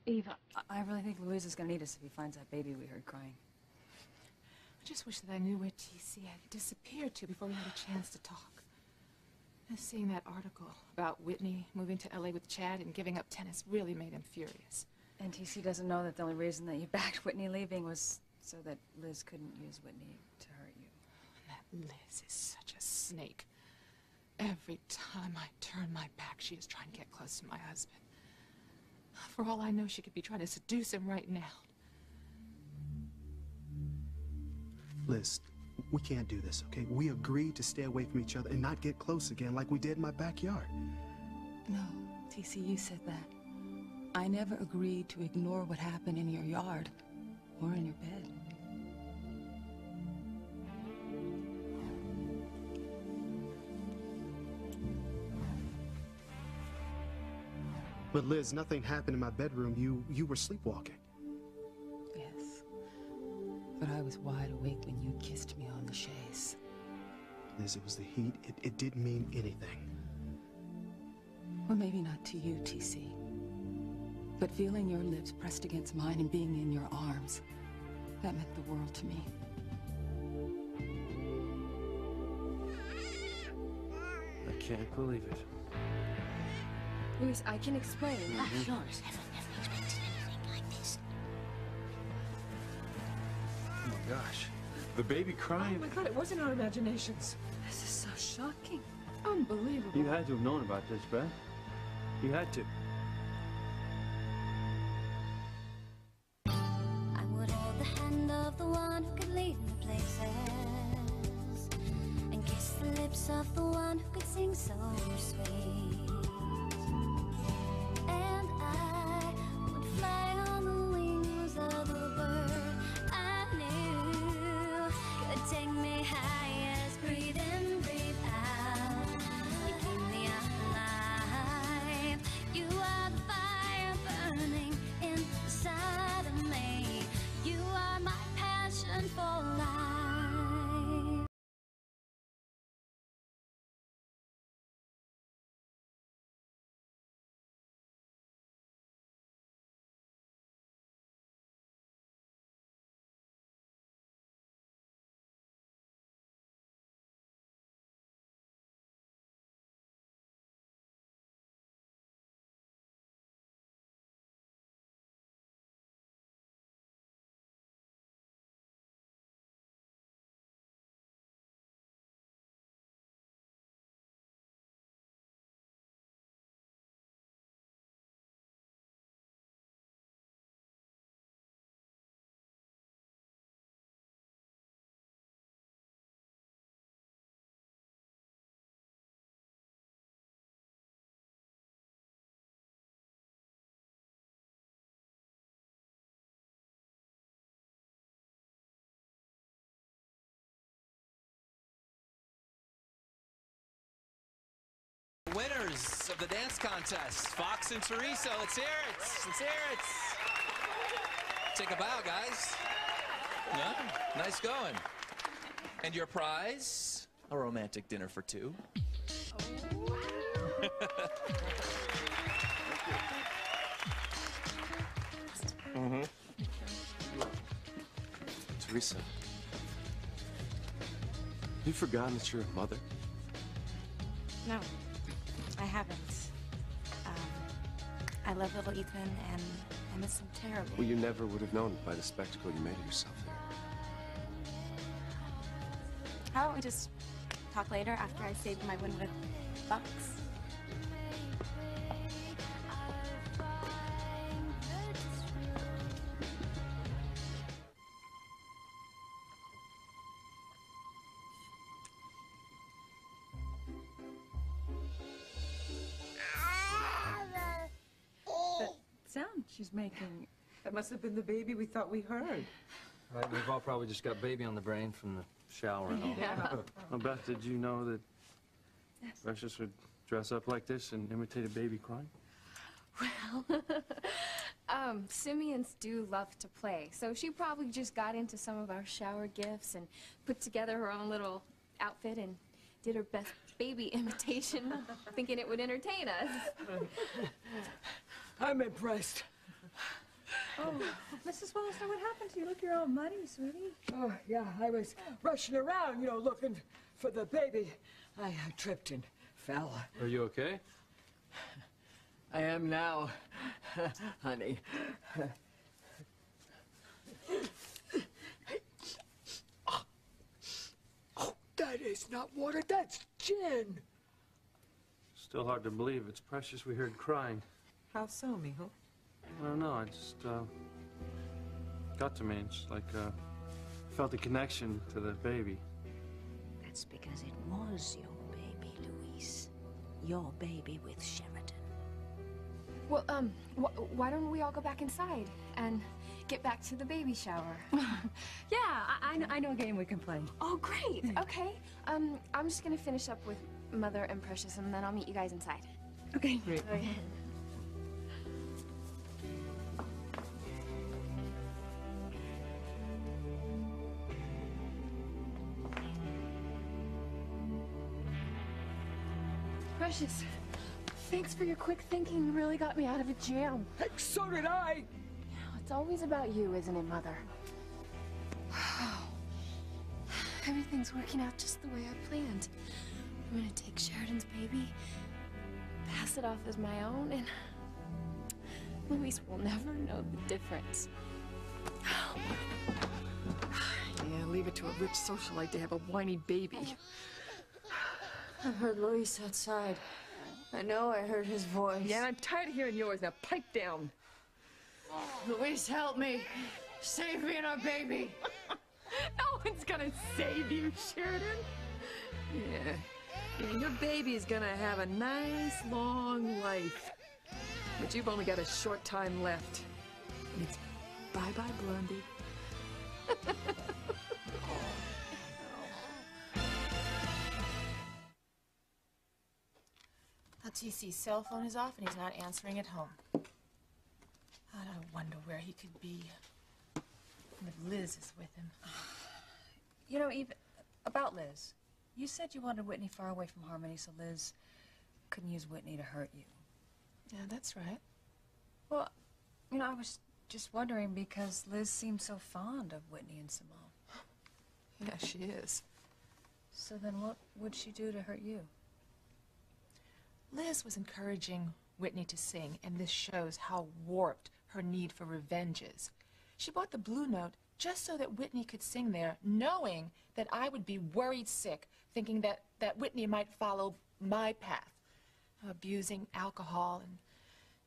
Eva, I really think Louise is going to need us if he finds that baby we heard crying. I just wish that I knew where TC had disappeared to before we had a chance to talk. And seeing that article about Whitney moving to LA with Chad and giving up tennis really made him furious. And TC doesn't know that the only reason that you backed Whitney leaving was so that Liz couldn't use Whitney to hurt you. That Liz is such a snake. Every time I turn my back, she is trying to get close to my husband. For all I know, she could be trying to seduce him right now. Liz, we can't do this, okay? We agreed to stay away from each other and not get close again like we did in my backyard. No, TC, you said that. I never agreed to ignore what happened in your yard or in your bed. But Liz, nothing happened in my bedroom. You were sleepwalking. Yes. But I was wide awake when you kissed me on the chaise. Liz, it was the heat. It didn't mean anything. Well, maybe not to you, TC. But feeling your lips pressed against mine and being in your arms, that meant the world to me. I can't believe it. Louise, I can explain. Yours. Never expected anything like this. Oh my gosh. The baby crying. Oh my God, it wasn't our imaginations. This is so shocking. Unbelievable. You had to have known about this, Beth. You had to. I would hold the hand of the one who could lead me places, and kiss the lips of the one who could sing so sweet. And I would fly on the wings of the bird I knew could take me high as breathe in, breathe out. You keep me alive. You are the fire burning inside of me. You are my passion for life. Winners of the dance contest, Fox and Teresa. Let's hear it. Let's hear it. Take a bow, guys. Yeah, nice going. And your prize, a romantic dinner for two. Teresa. You've forgotten that you're a mother? No, I haven't. I love little Ethan, and I miss him terribly. Well, you never would have known by the spectacle you made of yourself there. How about we just talk later after I saved my win with Fox? Sound she's making. That must have been the baby we thought we heard. Right, we've all probably just got baby on the brain from the shower and all. Yeah. Well, Beth, did you know that Precious would dress up like this and imitate a baby crying? Well, simians do love to play, so she probably just got into some of our shower gifts and put together her own little outfit and did her best baby imitation, thinking it would entertain us. I'm impressed. Oh, Mrs. Wallister, what happened to you? Look, you're all muddy, sweetie. Oh, yeah, I was rushing around, you know, looking for the baby. I tripped and fell. Are you okay? I am now, honey. Oh, that is not water, that's gin. Still hard to believe. It's Precious we heard crying. How so, mijo? I don't know. I just got to me. It's like felt a connection to the baby. That's because it was your baby, Luis. Your baby with Sheridan. Well, why don't we all go back inside and get back to the baby shower? Yeah, I know a game we can play. Oh, great. Okay. I'm just gonna finish up with Mother and Precious, and then I'll meet you guys inside. Okay. Great. Okay. Precious, thanks for your quick thinking. You really got me out of a jam. Heck, so did I. It's always about you, isn't it, Mother? Everything's working out just the way I planned. I'm gonna take Sheridan's baby, pass it off as my own, and Luis will never know the difference. Yeah, leave it to a rich socialite to have a whiny baby. I heard Luis outside. I know I heard his voice. Yeah, and I'm tired of hearing yours. Now pipe down. Luis, help me. Save me and our baby. No one's gonna save you, Sheridan. Yeah, your baby's gonna have a nice, long life. But you've only got a short time left. And it's bye-bye, Blondie. TC's cell phone is off and he's not answering at home. I wonder where he could be. And if Liz is with him. You know, even about Liz, you said you wanted Whitney far away from Harmony so Liz couldn't use Whitney to hurt you. Yeah, that's right. Well, you know, I was just wondering because Liz seemed so fond of Whitney and Simone. Yeah, she is. So then what would she do to hurt you? Liz was encouraging Whitney to sing, and this shows how warped her need for revenge is. She bought the Blue Note just so that Whitney could sing there, knowing that I would be worried sick, thinking that Whitney might follow my path, abusing alcohol and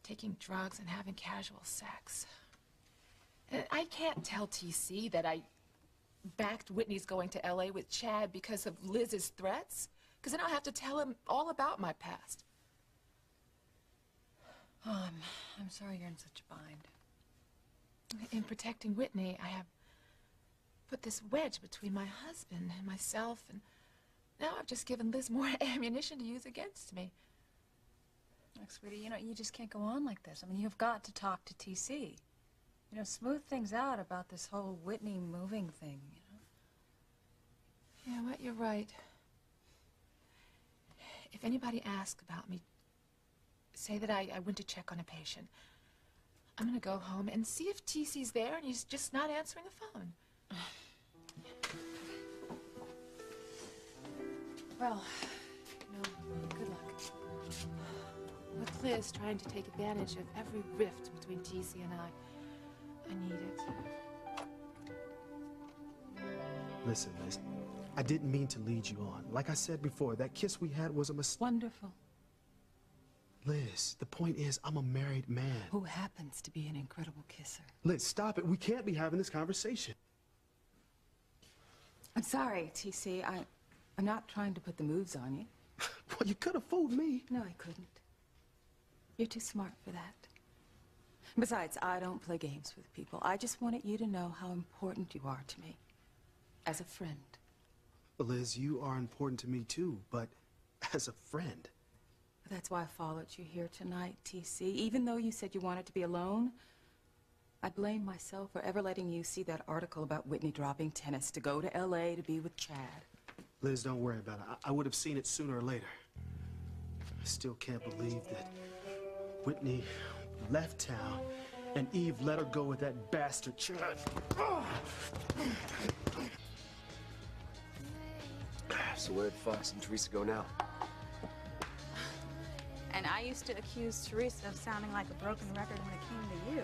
taking drugs and having casual sex. And I can't tell TC that I backed Whitney's going to LA with Chad because of Liz's threats, because then I'll have to tell him all about my past. Oh, I'm sorry you're in such a bind. In protecting Whitney, I have put this wedge between my husband and myself, and now I've just given Liz more ammunition to use against me. Look, sweetie, you know, you just can't go on like this. I mean, you've got to talk to TC. You know, smooth things out about this whole Whitney moving thing, you know? Yeah, what, you're right. If anybody asks about me, say that I went to check on a patient. I'm gonna go home and see if TC's there and he's just not answering the phone. Well, you know, good luck. With Liz trying to take advantage of every rift between TC and I need it. Listen, Liz, I didn't mean to lead you on. Like I said before, that kiss we had was a mistake. Wonderful. Liz, the point is, I'm a married man. Who happens to be an incredible kisser. Liz, stop it. We can't be having this conversation. I'm sorry, TC. I'm not trying to put the moves on you. Well, you could have fooled me. No, I couldn't. You're too smart for that. Besides, I don't play games with people. I just wanted you to know how important you are to me. As a friend. Liz, you are important to me too, but as a friend. That's why I followed you here tonight, TC. Even though you said you wanted to be alone, I blame myself for ever letting you see that article about Whitney dropping tennis to go to LA to be with Chad. Liz, don't worry about it. I would have seen it sooner or later. I still can't believe that Whitney left town And Eve let her go with that bastard Chad. So where did Fox and Teresa go now? And I used to accuse Teresa of sounding like a broken record when it came to you.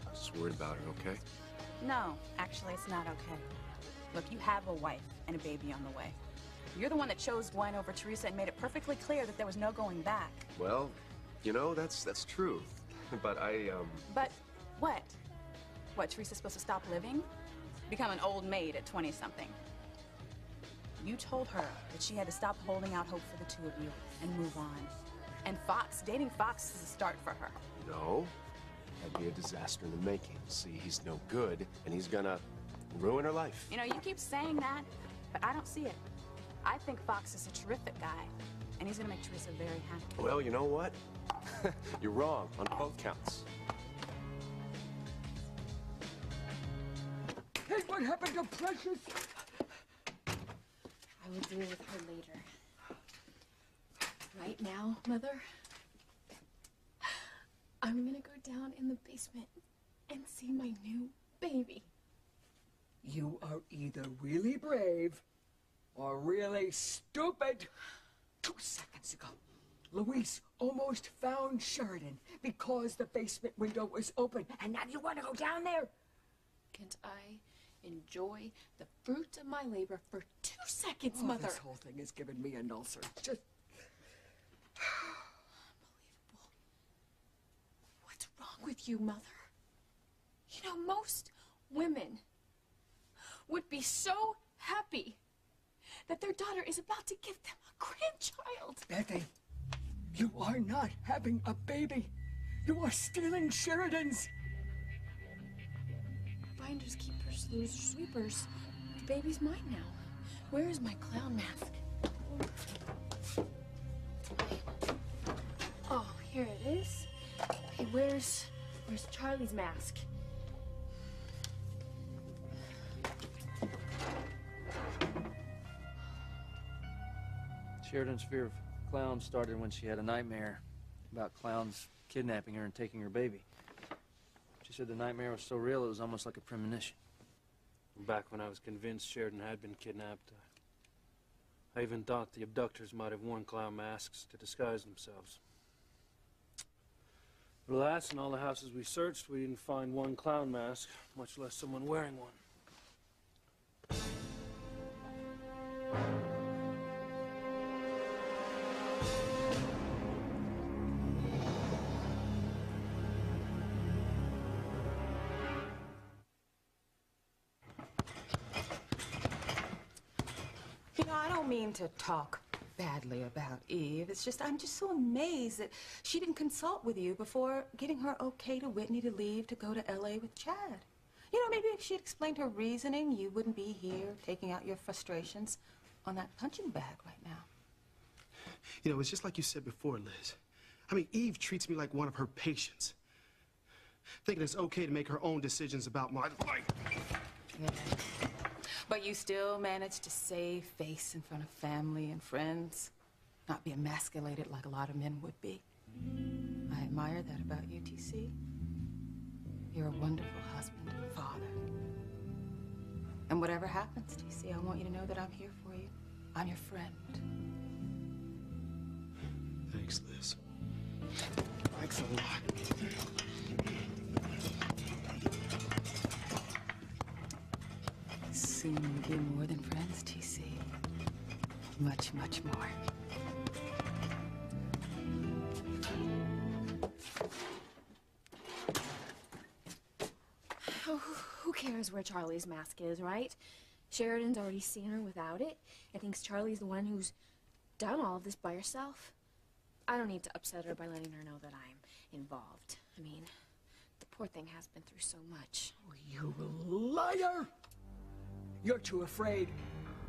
I was just worried about her, okay? No, actually, it's not okay. Look, you have a wife and a baby on the way. You're the one that chose Gwen over Teresa and made it perfectly clear that there was no going back. Well, you know, that's true. But But what? What, Teresa's supposed to stop living? Become an old maid at 20-something? You told her that she had to stop holding out hope for the two of you and move on. And dating Fox is a start for her. No. That'd be a disaster in the making. See, he's no good, and he's gonna ruin her life. You know, you keep saying that, but I don't see it. I think Fox is a terrific guy, and he's gonna make Teresa very happy. Well, you know what? You're wrong on both counts. Hey, what happened to Precious? I will deal with her later. Right now, Mother, I'm gonna go down in the basement and see my new baby. You are either really brave or really stupid. 2 seconds ago, Louise almost found Sheridan because the basement window was open, and now you want to go down there? Can't I enjoy the fruit of my labor for 2 seconds, Mother? This whole thing is giving me an ulcer. Just... Unbelievable. What's wrong with you, Mother? You know, most women would be so happy that their daughter is about to give them a grandchild. Betty, you are not having a baby. You are stealing Sheridan's. Finders, keepers, losers, sweepers. The baby's mine now. Where is my clown mask? Oh, here it is. Okay, where's Charlie's mask? Sheridan's fear of clowns started when she had a nightmare about clowns kidnapping her and taking her baby. She said the nightmare was so real it was almost like a premonition. Back when I was convinced Sheridan had been kidnapped, I even thought the abductors might have worn clown masks to disguise themselves. But alas, in all the houses we searched, we didn't find one clown mask, much less someone wearing one. You know, I don't mean to talk badly about Eve. It's just, I'm just so amazed that she didn't consult with you before getting her okay to Whitney to leave to go to LA with Chad. You know, maybe if she'd explained her reasoning, you wouldn't be here taking out your frustrations on that punching bag right now. You know, it's just like you said before, Liz. I mean, Eve treats me like one of her patients. Thinking it's okay to make her own decisions about my life. Yeah. But you still manage to save face in front of family and friends, not be emasculated like a lot of men would be. I admire that about you, TC. You're a wonderful husband and father. And whatever happens, TC, I want you to know that I'm here for you. I'm your friend. Thanks, Liz. Thanks a lot. Soon we'll be more than friends, TC. Much, much more. Oh, who cares where Charlie's mask is, right? Sheridan's already seen her without it and thinks Charlie's the one who's done all of this by herself. I don't need to upset her by letting her know that I'm involved. I mean, the poor thing has been through so much. Oh, you liar! You're too afraid,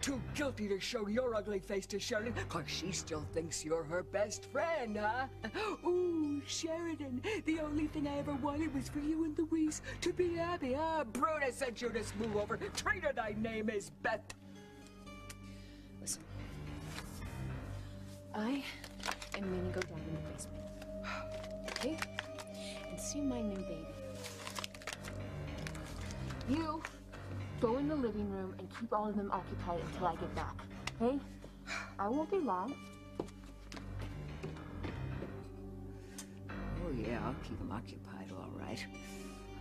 too guilty to show your ugly face to Sheridan, because she still thinks you're her best friend, huh? Ooh, Sheridan, the only thing I ever wanted was for you and Louise to be happy, huh? Brutus sent you this move over. Traitor, thy name is Beth. Listen, I am gonna go down in the basement, okay? And see my new baby. You go in the living room and keep all of them occupied until I get back, okay? I won't be long. Oh, yeah, I'll keep them occupied, all right.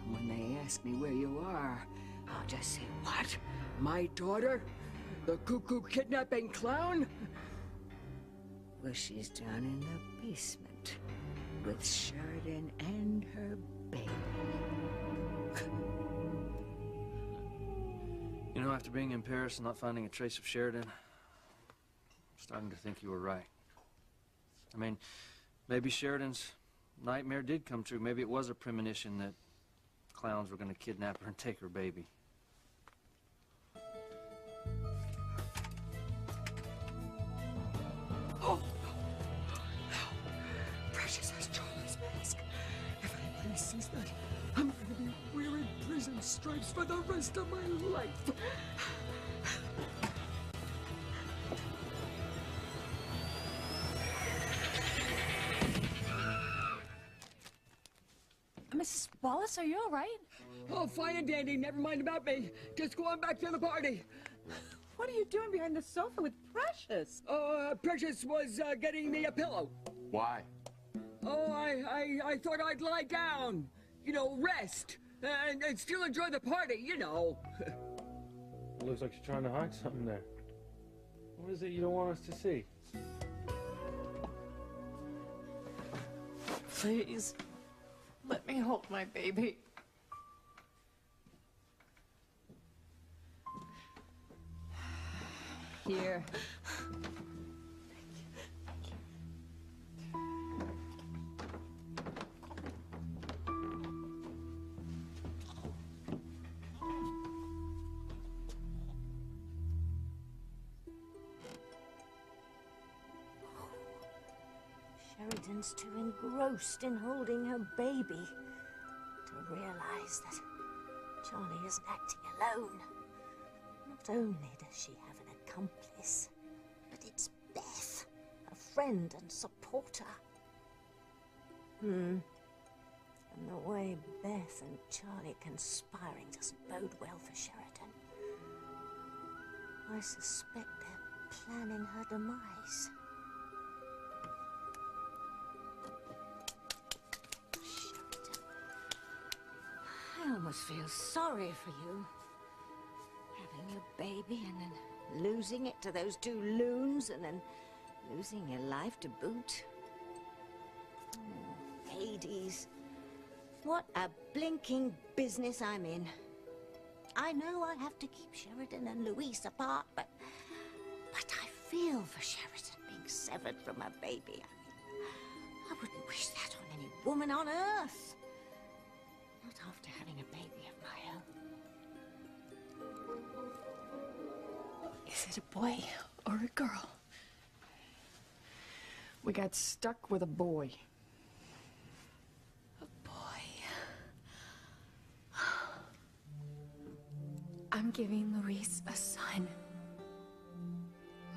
And when they ask me where you are, I'll just say, what? My daughter? The cuckoo kidnapping clown? Well, she's down in the basement with Sheridan and her baby. You know, after being in Paris and not finding a trace of Sheridan, I'm starting to think you were right. I mean, maybe Sheridan's nightmare did come true. Maybe it was a premonition that clowns were going to kidnap her and take her baby. Oh! Precious has Charlie's mask. If anybody sees that, I'm going to be wearing prison stripes for the rest of my life. Mrs. Wallace, are you all right? Oh, fine and dandy. Never mind about me. Just go on back to the party. What are you doing behind the sofa with Precious? Oh, Precious was getting me a pillow. Why? Oh, I thought I'd lie down. You know, rest. And still enjoy the party, you know. It looks like you're trying to hide something there. What is it you don't want us to see? Please, let me hold my baby. Here. Sheridan's too engrossed in holding her baby to realize that Charlie isn't acting alone. Not only does she have an accomplice, but it's Beth, a friend and supporter. And the way Beth and Charlie conspiring doesn't bode well for Sheridan. I suspect they're planning her demise. I almost feel sorry for you. Having your baby and then losing it to those two loons and then losing your life to boot. Oh, Hades. What a blinking business I'm in. I know I have to keep Sheridan and Louise apart, but I feel for Sheridan being severed from her baby. I wouldn't wish that on any woman on earth. Not after having a baby of my own. Is it a boy or a girl? We got stuck with a boy. I'm giving Luis a son.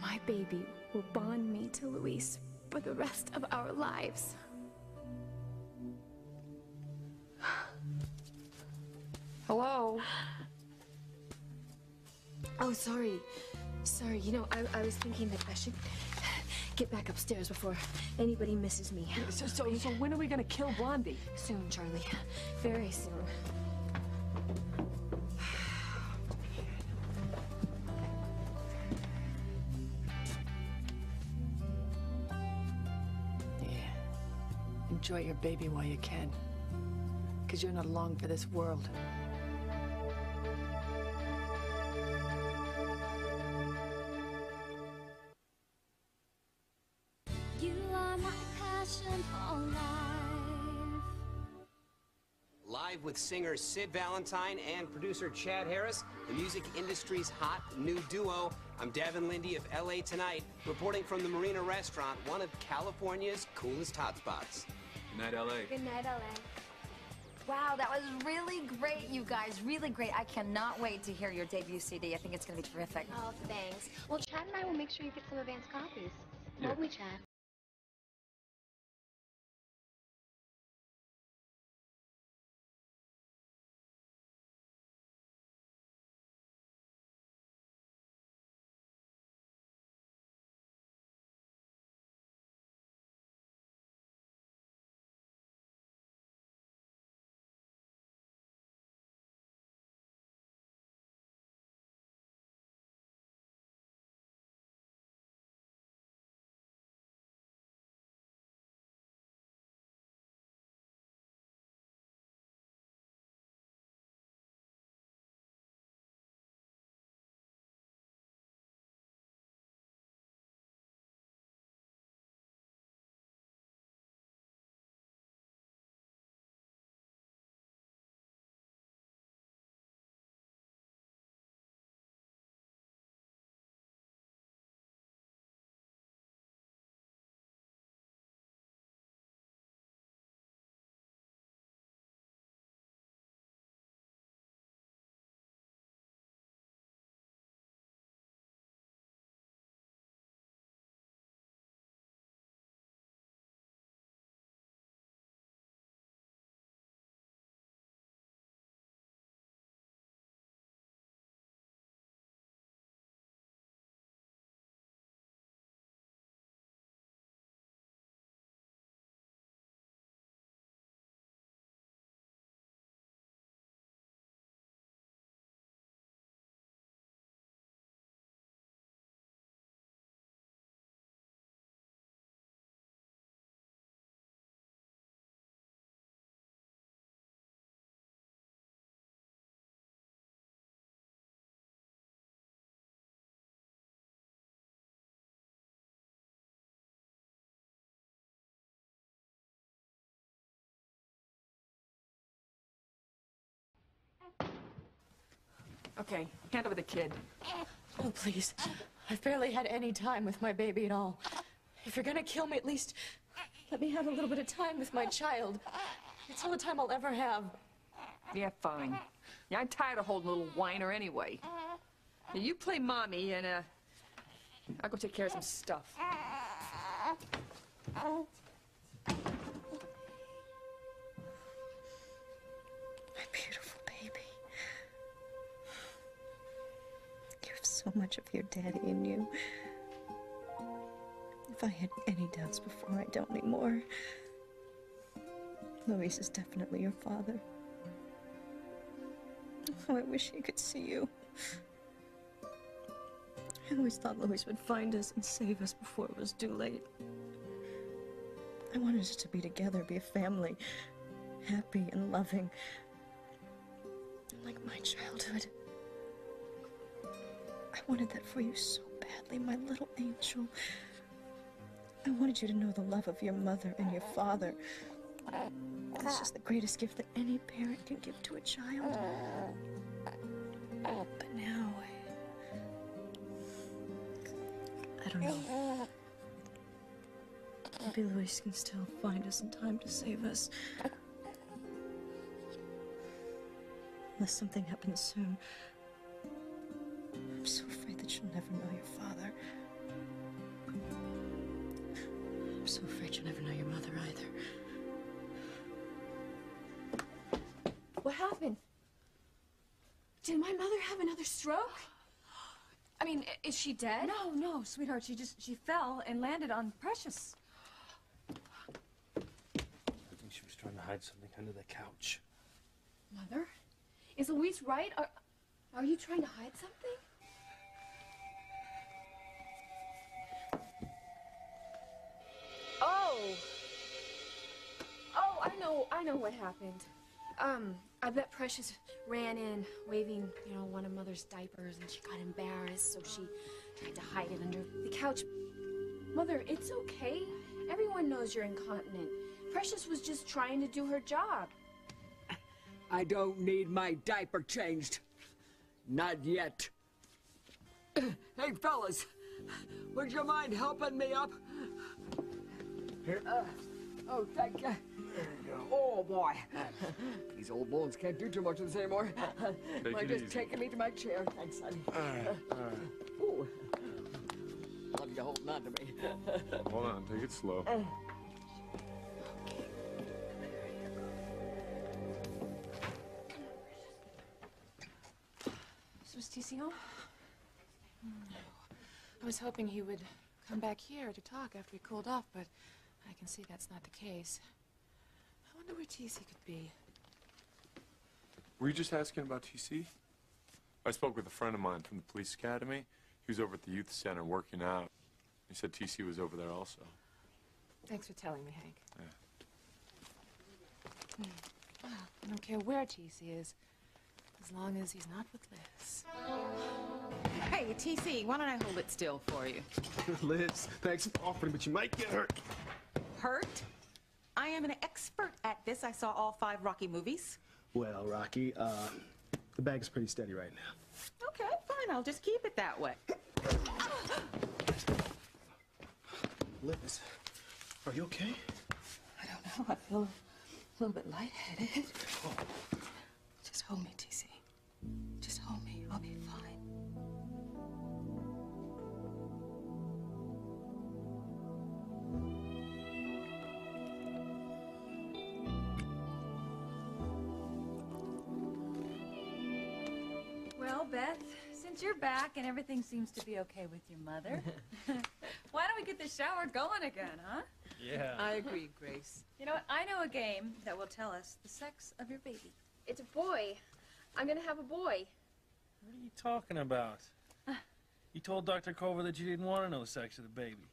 My baby will bond me to Luis for the rest of our lives. Hello? Oh, sorry. Sorry, you know, I was thinking that I should get back upstairs before anybody misses me. So when are we gonna kill Blondie? Soon, Charlie. Very soon. Enjoy your baby while you can, because you're not long for this world. You are my passion for life. Live with singer Sid Valentine and producer Chad Harris, the music industry's hot new duo. I'm Devin Lindy of LA Tonight, reporting from the Marina Restaurant, one of California's coolest hotspots. Good night, LA. Good night, LA. Wow, that was really great, you guys. Really great. I cannot wait to hear your debut CD. I think it's going to be terrific. Oh, thanks. Well, Chad and I will make sure you get some advance copies. Won't we, Chad? Okay, hand over the kid. Oh, please. I've barely had any time with my baby at all. If you're gonna kill me, at least let me have a little bit of time with my child. It's all the time I'll ever have. Yeah, fine. Yeah, I'm tired of holding a little whiner anyway. Now, you play mommy, and, I'll go take care of some stuff. My beautiful baby. You have so much of your daddy in you. If I had any doubts before, I don't anymore. Luis is definitely your father. Oh, I wish he could see you. I always thought Luis would find us and save us before it was too late. I wanted us to be together, be a family, happy and loving, like my childhood. I wanted that for you so badly, my little angel. I wanted you to know the love of your mother and your father. It's just the greatest gift that any parent can give to a child. But now, I don't know. Maybe Luis can still find us in time to save us. Unless something happens soon. I'm so afraid that you'll never know your father. I'm so afraid you'll never know your mother either. What happened? Did my mother have another stroke? I mean, is she dead? No, sweetheart. She fell and landed on Precious. I think she was trying to hide something under the couch. Mother? Is Luis right? Are you trying to hide something? I know what happened. I bet Precious ran in waving, one of Mother's diapers, and she got embarrassed, so she tried to hide it under the couch. Mother, it's okay. Everyone knows you're incontinent. Precious was just trying to do her job. I don't need my diaper changed. Not yet. Hey, fellas, would you mind helping me up? Here. Oh, thank you. There you go. Oh, boy. These old bones can't do too much of this anymore. Mind just taking me to my chair? Thanks, honey. All right. Ooh. Love you holding on to me. Hold on, take it slow. So is TC home? I was hoping he would come back here to talk after he cooled off, but I can see that's not the case. I wonder where TC could be. Were you just asking about TC? I spoke with a friend of mine from the police academy. He was over at the youth center working out. He said TC was over there also. Thanks for telling me, Hank. Yeah. Well, I don't care where TC is, as long as he's not with Liz. Hey, TC, why don't I hold it still for you? Liz, thanks for offering, but you might get hurt. Hurt? I am an expert at this. I saw all 5 Rocky movies. Well, Rocky, the bag's pretty steady right now. Okay, fine. I'll just keep it that way. Liz, are you okay? I don't know. I feel a little bit lightheaded. Oh. Just hold me, TC. Just hold me. I'll be fine. Well, Beth, since you're back and everything seems to be okay with your mother, why don't we get the shower going again, huh? Yeah. I agree, Grace. You know what? I know a game that will tell us the sex of your baby. It's a boy. I'm gonna have a boy. What are you talking about? You told Dr. Culver that you didn't want to know the sex of the baby.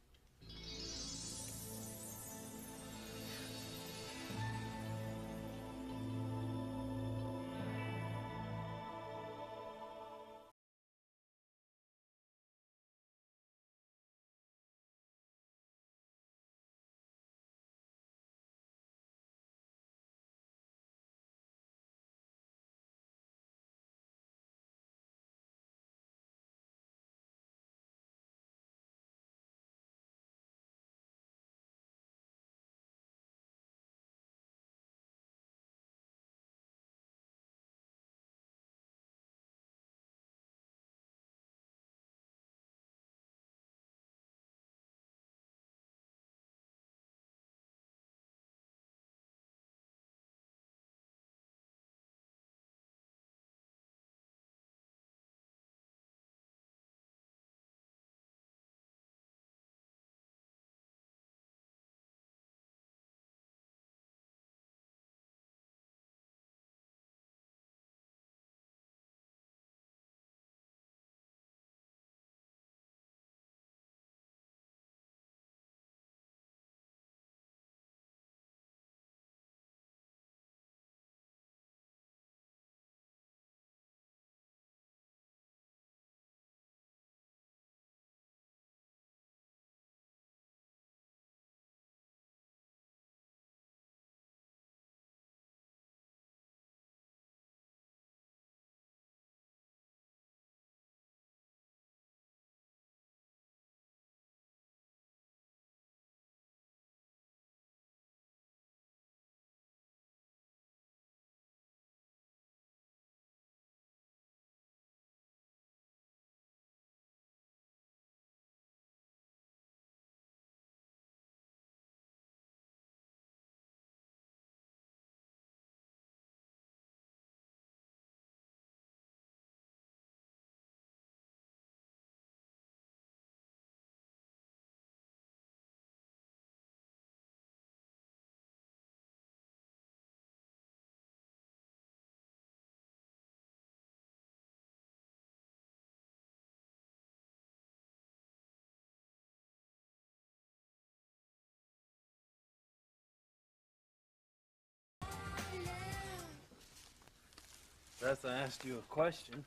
Beth, I asked you a question.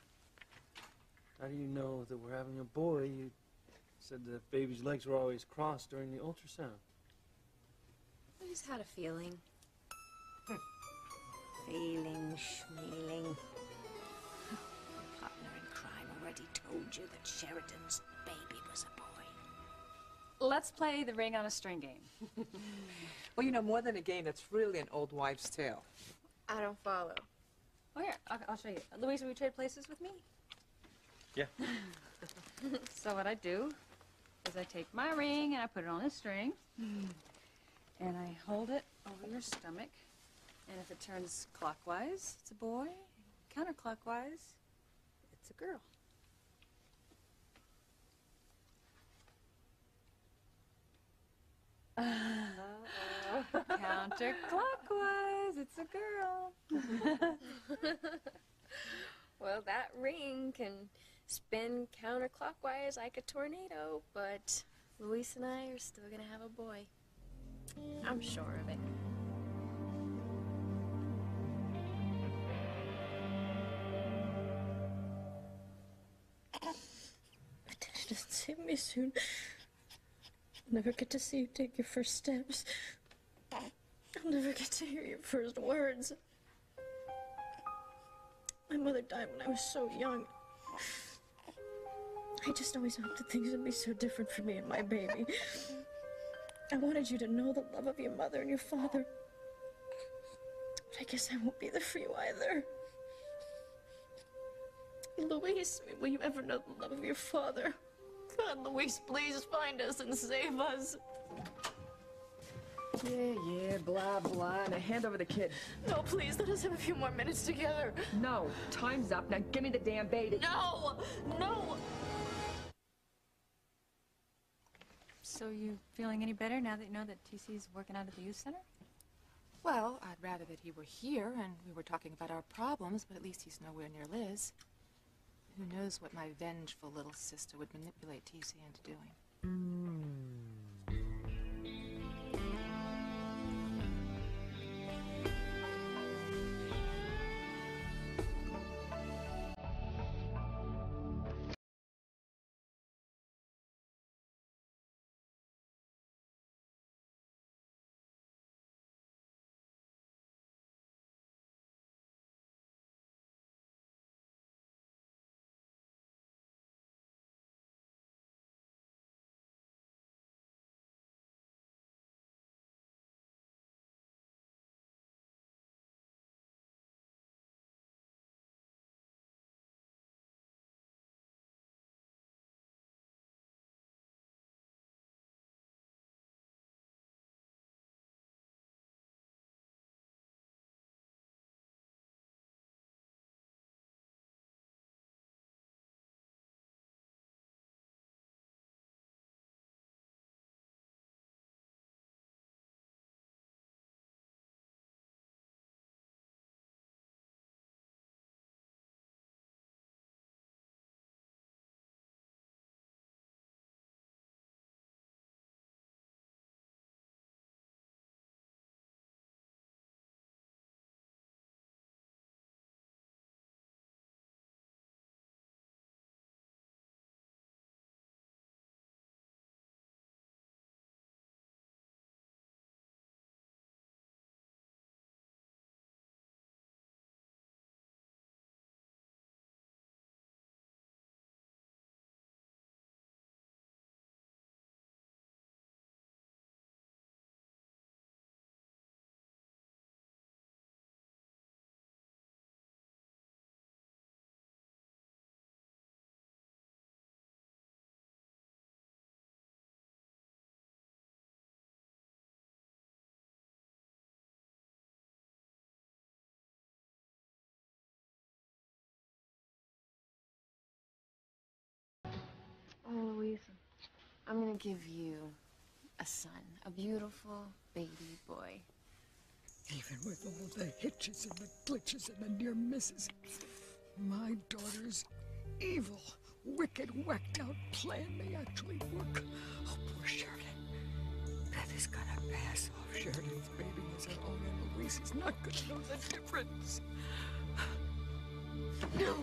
How do you know that we're having a boy? You said the baby's legs were always crossed during the ultrasound. I just had a feeling. Feeling, schmealing. Partner in crime already told you that Sheridan's baby was a boy. Let's play the ring on a string game. Well, you know, more than a game, that's really an old wives' tale. I don't follow. Oh, here, I'll show you. Louise, will you trade places with me? Yeah. So what I do is I take my ring and I put it on a string. And I hold it over your stomach. And if it turns clockwise, it's a boy. Counterclockwise, it's a girl. Counterclockwise, it's a girl. Well, that ring can spin counterclockwise like a tornado, but Luis and I are still gonna have a boy. I'm sure of it. Just save me soon. I'll never get to see you take your first steps. I'll never get to hear your first words. My mother died when I was so young. I just always hoped that things would be so different for me and my baby. I wanted you to know the love of your mother and your father. But I guess I won't be there for you either. Luis, will you ever know the love of your father? God, Luis, please find us and save us. Yeah, blah, blah. Now hand over the kid. No, please, let us have a few more minutes together. No, time's up. Now give me the damn baby. No! No! So you feeling any better now that you know that TC's working out at the youth center? Well, I'd rather that he were here and we were talking about our problems, but at least he's nowhere near Liz. Who knows what my vengeful little sister would manipulate TC into doing. Oh, Louisa, I'm gonna give you a son, a beautiful baby boy. Even with all the hitches and the glitches and the near misses, my daughter's evil, wicked, whacked-out plan may actually work. Oh, poor Sheridan. Beth is gonna pass off Sheridan's baby as her own, and Louise is not gonna know the difference. No!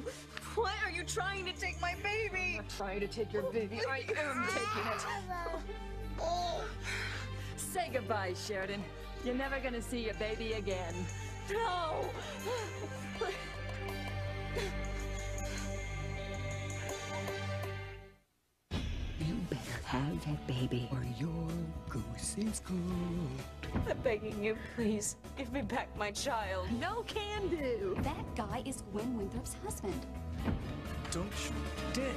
Why are you trying to take my baby? I'm not trying to take your baby. I am taking it. Say goodbye, Sheridan. You're never gonna see your baby again. No! You better have that baby or your goose is cooked. I'm begging you, please. Give me back my child. No can do. That guy is Gwen Winthrop's husband. Don't you dare.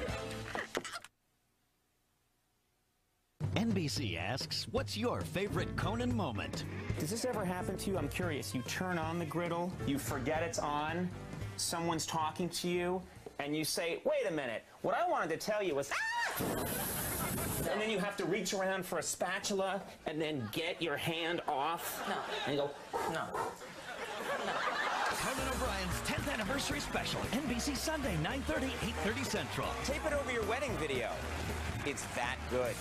NBC asks, what's your favorite Conan moment? Does this ever happen to you? I'm curious. You turn on the griddle, you forget it's on, someone's talking to you, and you say, wait a minute, what I wanted to tell you was, ah! And then you have to reach around for a spatula and then get your hand off. No. And you go, no. Conan O'Brien's 10th anniversary special, NBC Sunday, 9:30, 8:30 Central. Tape it over your wedding video. It's that good.